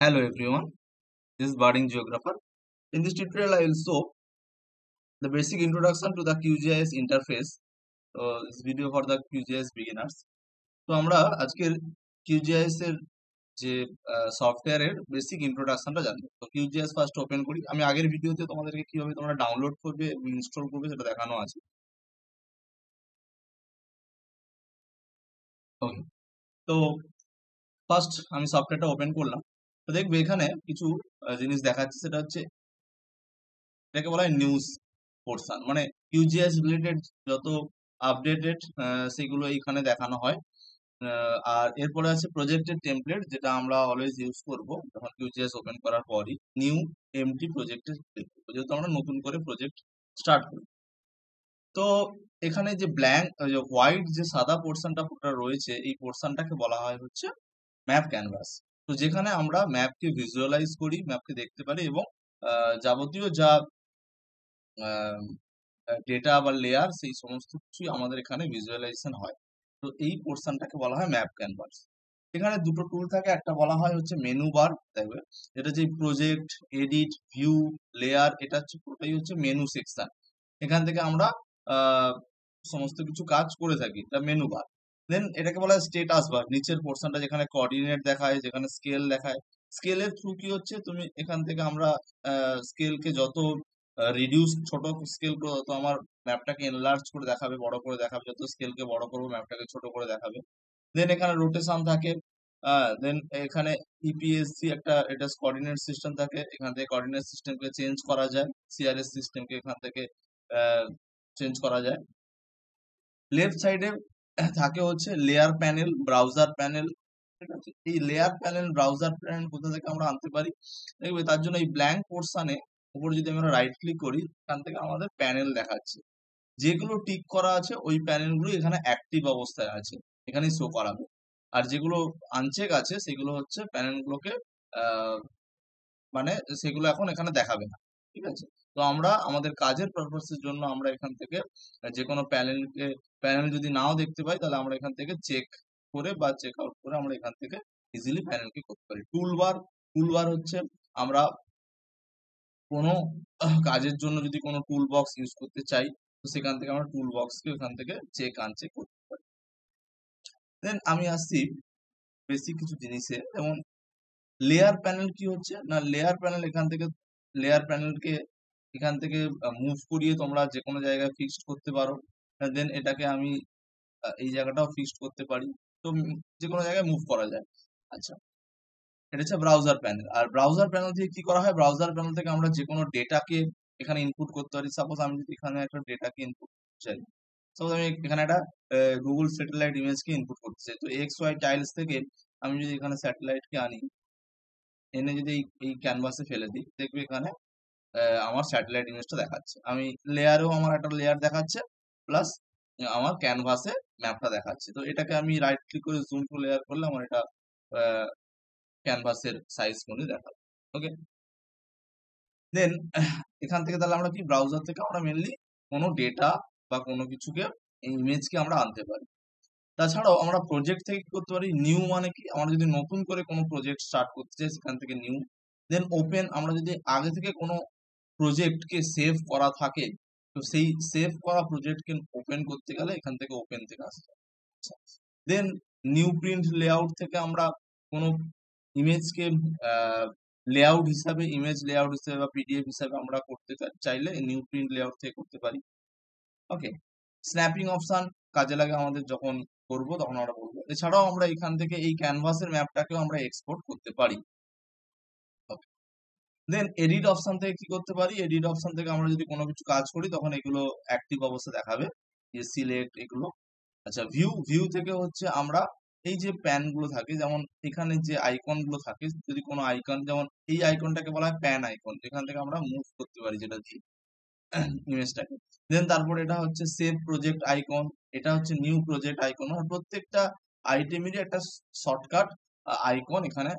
Hello everyone, this is Budding Geographer. In this tutorial, I will show the basic introduction to the QGIS interface. This video for the QGIS beginners. তো আমরা আজকের QGIS এর যে সফটওয়্যারের basic ইন্ট্রোডাকশনটা জানবো। তো QGIS first open করি। আমি আগের ভিডিওতে তোমাদেরকে কিভাবে তোমরা ডাউনলোড করবে এবং ইনস্টল করবে সেটা দেখানো আছে। ওকে, তো ফার্স্ট আমি সফটওয়্যারটা ওপেন করলাম। তো দেখবে এখানে কিছু জিনিস দেখাচ্ছে, সেটা হচ্ছে এটাকে বলা হয় নিউজ পোর্শন, মানে কিউজিএস রিলেটেড যত আপডেটেড সেগুলো এইখানে দেখানো হয়। আর এরপরে আছে প্রজেক্টের টেমপ্লেট, যেটা আমরা অলওয়েজ ইউজ করব যখন কিউজিএস ওপেন করার পরই নিউ এমটি প্রজেক্টের, যেহেতু আমরা নতুন করে প্রজেক্ট স্টার্ট করি। তো এখানে যে ব্ল্যাঙ্ক হোয়াইট যে সাদা পোর্শনটা রয়েছে, এই পোর্শনটাকে বলা হয় হচ্ছে ম্যাপ ক্যানভাস। তো যেখানে আমরা ম্যাপকে ভিজুয়ালাইজ করি, ম্যাপকে দেখতে পারি এবং যাবতীয় যা ডেটা বা লেয়ার, সেই সমস্ত কিছুই আমাদের এখানে ভিজুয়ালাইজেশন হয়। তো এই পোর্শনটাকে বলা হয় ম্যাপ ক্যানভাস। এখানে দুটো টুল থাকে, একটা বলা হয় হচ্ছে মেনু বার, দেখবে এটা যে প্রজেক্ট, এডিট, ভিউ, লেয়ার, এটা হচ্ছে পুরোটাই হচ্ছে মেনু সেকশন। এখান থেকে আমরা আহ, সমস্ত কিছু কাজ করে থাকি, এটা মেনু বার। দেন এটাকে বলা হয় স্টেটাস বার, নিচের পোর্শনটা যেখানে কোঅর্ডিনেট দেখায়, যেখানে স্কেল দেখায়। স্কেলের থ্রু কি হচ্ছে, তুমি এখান থেকে আমরা স্কেলকে যত রিডিউস, ছোট স্কেল করো তত আমার ম্যাপটাকে এনলার্জ করে দেখাবে, বড় করে দেখাবে, যত স্কেলকে বড় করবো ম্যাপটাকে ছোট করে দেখাবে। দেন এখানে রোটেশন থাকে, দেন এখানে ইপিএসসি একটা, এটা কোঅর্ডিনেট সিস্টেম থাকে, এখান থেকে কোঅর্ডিনেট সিস্টেমকে চেঞ্জ করা যায়, সিআরএস সিস্টেমকে এখান থেকে চেঞ্জ করা যায়। লেফট সাইডে থাকে হচ্ছে লেয়ার প্যানেল, ব্রাউজার প্যানেল। ঠিক আছে, এই লেয়ার প্যানেল, ব্রাউজার প্যানেল কোথা থেকে আমরা আনতে পারি দেখবে, তার জন্য এই ব্ল্যাঙ্ক পোর্শনে উপরে যদি আমরা রাইট ক্লিক করি, এখান থেকে আমাদের প্যানেল দেখাচ্ছে। যেগুলো টিক করা আছে ওই প্যানেলগুলো এখানে অ্যাক্টিভ অবস্থায় আছে, এখানে শো করাবে। আর যেগুলো আনচেক আছে সেগুলো হচ্ছে প্যানেলগুলোকে আহ মানে সেগুলো এখন এখানে দেখাবে না। ঠিক আছে, তো আমরা আমাদের কাজের পারপাসের জন্য আমরা এখান থেকে যে কোনো প্যানেল যদি নাও দেখতে পাই, তাহলে আমরা এখান থেকে চেক করে বা চেক আউট করে আমরা এখান থেকে ইজিলি প্যানেলকে করতে পারি। টুলবার হচ্ছে আমরা কোনো কাজের জন্য যদি কোনো টুল বক্স ইউজ করতে চাই, তো সেখান থেকে আমরা টুল বক্সকে ওখান থেকে চেক আনচেক করতে পারি। দেন আমি আসছি বেসিক কিছু জিনিসে, যেমন লেয়ার প্যানেল কি হচ্ছে না, লেয়ার প্যানেল লেয়ার প্যানেলকে এখান থেকে মুভ করিয়ে তোমরা যে কোনো জায়গায় ফিক্সড করতে পারো। দেন এটাকে আমি এই জায়গাটাও ফিক্সড করতে পারি। তো যে কোনো জায়গায় মুভ করা যায়। আচ্ছা, এটা হচ্ছে ব্রাউজার প্যানেল। আর ব্রাউজার প্যানেল থেকে কি করা হয়, ব্রাউজার প্যানেল থেকে আমরা যে কোনো ডেটাকে এখানে ইনপুট করতে পারি। সাপোজ আমি যদি এখানে একটা ডেটাকে ইনপুট করতে চাই, সাপোজ আমি এখানে একটা গুগল স্যাটেলাইট ইমেজকে ইনপুট করতে চাই, তো এক্স ওয়াই টাইলস থেকে আমি যদি এখানে স্যাটেলাইটকে আনি, এনে যদি এই ক্যানভাসে ফেলে দিই, দেখবে এখানে আমার স্যাটেলাইট ইমেজটা দেখাচ্ছে। আমি লেয়ারেও আমার একটা লেয়ার দেখাচ্ছে, প্লাস আমার ক্যানভাসে ম্যাপটা দেখাচ্ছে। তো এটাকে আমি রাইট ক্লিক করে জুম টু লেয়ার করলে আমার এটা ক্যানভাসের সাইজ করে দেখাবে। ওকে, দেন এখান থেকে তাহলে আমরা কি, ব্রাউজার থেকে আমরা মেনলি কোনো ডেটা বা কোনো কিছুকে, ইমেজকে আমরা আনতে পারি। তাছাড়াও আমরা প্রজেক্ট থেকে কি করতে পারি, নিউ মানে কি, আমরা যদি নতুন করে কোনো প্রজেক্ট স্টার্ট করতে চাই সেখান থেকে নিউ। দেন ওপেন, আমরা যদি আগে থেকে কোনো প্রজেক্টকে সেভ করা থাকে, তো সেই সেভ করা প্রজেক্টকে ওপেন করতে গেলে এখান থেকে ওপেন থেকে আসতে হবে। দেন নিউ প্রিন্ট লেআউট থেকে আমরা কোনো ইমেজকে লেআউট হিসাবে, ইমেজ লেআউট হিসাবে বা পিডিএফ হিসাবে আমরা করতে চাইলে নিউ প্রিন্ট লেআউট থেকে করতে পারি। ওকে, স্ন্যাপিং অপশন কাজে লাগে আমাদের যখন করবো তখন আমরা বলবো। এছাড়াও আমরা এখান থেকে এই ক্যানভাসের ম্যাপটাকেও আমরা এক্সপোর্ট করতে পারি। দেন এডিট অপশন থেকে কি করতে পারি, এডিট অপশন থেকে আমরা যদি কোনো কিছু কাজ করি তখন এগুলো অ্যাক্টিভ অবস্থা দেখাবে, যে সিলেক্ট এগুলো। আচ্ছা, ভিউ থেকে হচ্ছে আমরা এই যে প্যান গুলো থাকে, যেমন এখানে যে আইকন গুলো থাকে, যদি কোনো আইকন, যেমন এই আইকনটাকে বলা হয় প্যান আইকন, এখান থেকে আমরা মুভ করতে পারি যেটা দিয়ে ইমেজটাকে। দেন তারপর এটা হচ্ছে সেভ প্রজেক্ট আইকন, এটা হচ্ছে নিউ প্রজেক্ট আইকন। মানে প্রত্যেকটা আইটেমেরই একটা শর্টকাট আইকন এখানে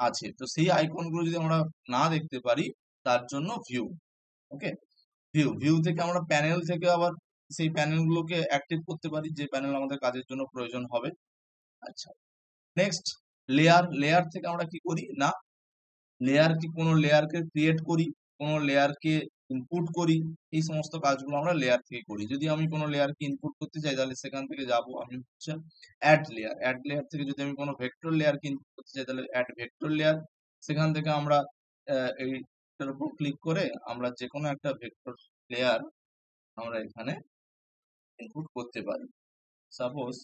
আছে। তো সেই আইকন গুলো যদি আমরা না দেখতে পারি, তার জন্য ভিউ। ওকে, ভিউ থেকে আমরা প্যানেল থেকে আবার সেই প্যানেল গুলোকে অ্যাক্টিভ করতে পারি, যে প্যানেল আমাদের কাজের জন্য প্রয়োজন হবে। আচ্ছা, নেক্সট লেয়ার থেকে আমরা কি করি না, কোনো লেয়ারকে ক্রিয়েট করি, কোনো লেয়ারকে ইনপুট করি, এই সমস্ত কাজগুলো আমরা লেয়ার থেকে করি। যদি আমি কোনো লেয়ারকে ইনপুট করতে চাই তাহলে সেখান থেকে যাব আমি হচ্ছে অ্যাড লেয়ার থেকে যদি আমি কোনো ভেক্টর লেয়ারকে ইনপুট করতে চাই তাহলে অ্যাড ভেক্টর লেয়ার। সেখান থেকে আমরা এইটার উপর ক্লিক করে আমরা যে কোনো একটা ভেক্টর লেয়ার আমরা এখানে ইনপুট করতে পারি। সাপোজ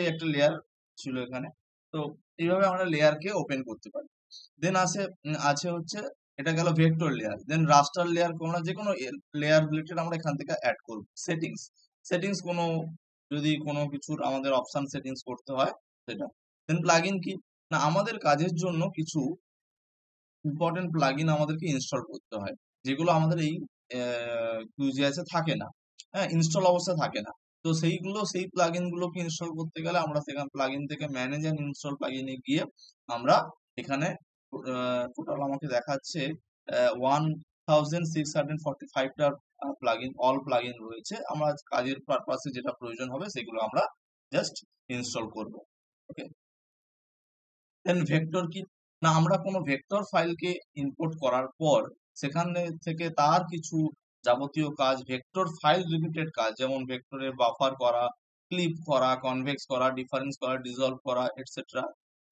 এই একটা লেয়ার ছিল এখানে। তো এইভাবে আমরা লেয়ারকে ওপেন করতে পারি। দেন আছে হচ্ছে এটা গেল ভেক্টর লেয়ার। দেন রাস্টার লেয়ার কোনো যে কোনো লেয়ার রিলেটেড আমরা এখান থেকে অ্যাড করব। সেটিংস কোনো যদি কোনো কিছুর আমাদের অপশন সেটিংস করতে হয় সেটা। দেন প্লাগইন কি না, আমাদের কাজের জন্য কিছু ইম্পর্টেন্ট প্লাগইন আমাদেরকে ইনস্টল করতে হয়, যেগুলো আমাদের এই QGIS এ থাকে না, হ্যাঁ, ইনস্টল অবস্থায় থাকে না। তো সেই প্লাগইন গুলোকে ইনস্টল করতে গেলে আমরা সেখানে প্লাগইন থেকে ম্যানেজ এন্ড ইনস্টল প্লাগইনে গিয়ে আমরা এখানে টোটাল আমাকে দেখাচ্ছে 1645টা অল প্লাগইন রয়েছে। আমরা কাজের পারপাসে যেটা প্রয়োজন হবে সেগুলো আমরা জাস্ট ইনস্টল করব। ওকে, দেন ভেক্টর কি না, আমরা কোনো ভেক্টর ফাইলকে ইম্পোর্ট করার পর সেখানে থেকে তার কিছু যাবতীয় কাজ, ভেক্টর ফাইল রিলেটেড কাজ, যেমন ভেক্টরের বাফার করা, ক্লিপ করা, কনভেক্স করা, ডিফারেন্স করা, ডিসলভ করা, এটসেট্রা।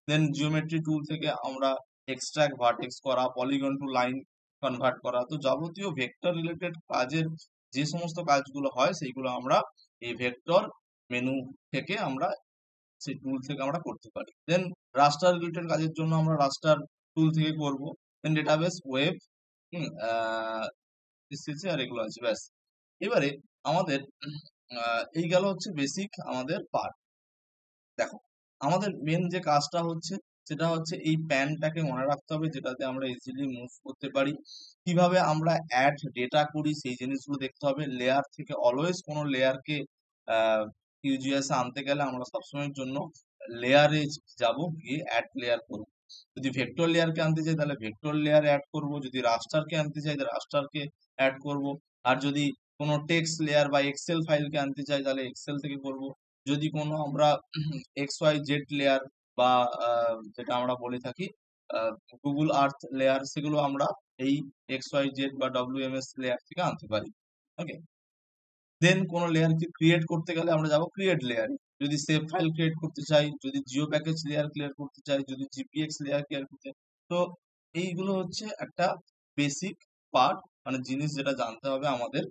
দেন জিওমেট্রি টুল থেকে আমরা এক্সট্রাক্ট ভার্টেক্স করা, পলিগন টু লাইন কনভার্ট করা। তো যাবতীয় ভেক্টর রিলেটেড কাজের যে সমস্ত কাজগুলো হয় সেইগুলো আমরা এই ভেক্টর মেনু থেকে আমরা সেই টুল থেকে আমরা করতে পারি। দেন রাস্টার রিলেটেড কাজের জন্য আমরা রাস্টার টুল থেকে করব। দেন ডেটাবেস, ওয়েব, এসএসসি আর এগুলো আছে, ব্যাস। এবারে আমাদের এই গেল হচ্ছে বেসিক আমাদের পার্ট। দেখো, আমাদের মেন যে কাজটা হচ্ছে সেটা হচ্ছে এই প্যানটাকে মনে রাখতে হবে, যেটাতে আমরা ইজিলি মুভ করতে পারি। কিভাবে আমরা অ্যাড ডেটা করি সেই জিনিসগুলো দেখতে হবে। লেয়ার থেকে অলওয়েজ কোনো লেয়ারকে QGIS এ আনতে গেলে আমরা সবসময়ের জন্য লেয়ারে যাব, গিয়ে অ্যাড লেয়ার করব। যদি ভেক্টর লেয়ারকে আনতে চাই তাহলে ভেক্টর লেয়ার অ্যাড করব, যদি রাস্টারকে আনতে চাই তাহলে রাস্টারকে অ্যাড করব, আর যদি কোনো টেক্সট লেয়ার বা এক্সেল ফাইলকে আনতে চাই তাহলে এক্সেল থেকে করব। যদি কোনো আমরা XYZ লেয়ার বা যেটা আমরা বলে থাকি গুগল আর্থ লেয়ার, সেগুলো আমরা এই XYZ বা WMS লেয়ার থেকে আনতে পারি। ওকে, দেন কোনো লেয়ারকে ক্রিয়েট করতে গেলে আমরা যাব ক্রিয়েট লেয়ারে। যদি সেভ ফাইল ক্রিয়েট করতে চাই, যদি জিও প্যাকেজ লেয়ার ক্লিয়ার করতে চাই, যদি GPX লেয়ার ক্লিয়ার করতে চাই, তো এইগুলো হচ্ছে একটা বেসিক পার্ট, মানে জিনিস যেটা জানতে হবে আমাদের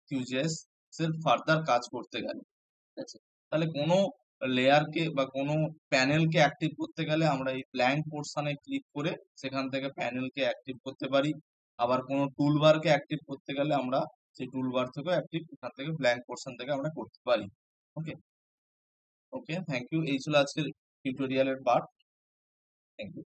QGIS এর ফার্দার কাজ করতে গেলে। ঠিক আছে, তাহলে কোনো লেয়ারকে বা কোনো প্যানেলকে অ্যাক্টিভ করতে গেলে আমরা এই ব্ল্যাঙ্ক পোর্শনে ক্লিক করে সেখান থেকে প্যানেলকে অ্যাক্টিভ করতে পারি। আবার কোনো টুলবারকে অ্যাক্টিভ করতে গেলে আমরা সেই টুলবার থেকেও অ্যাক্টিভ, এখান থেকে ব্ল্যাঙ্ক পোর্শন থেকে আমরা করতে পারি। ওকে, ওকে, থ্যাংক ইউ। এই ছিল আজকের টিউটোরিয়ালের পার্ট। Thank you.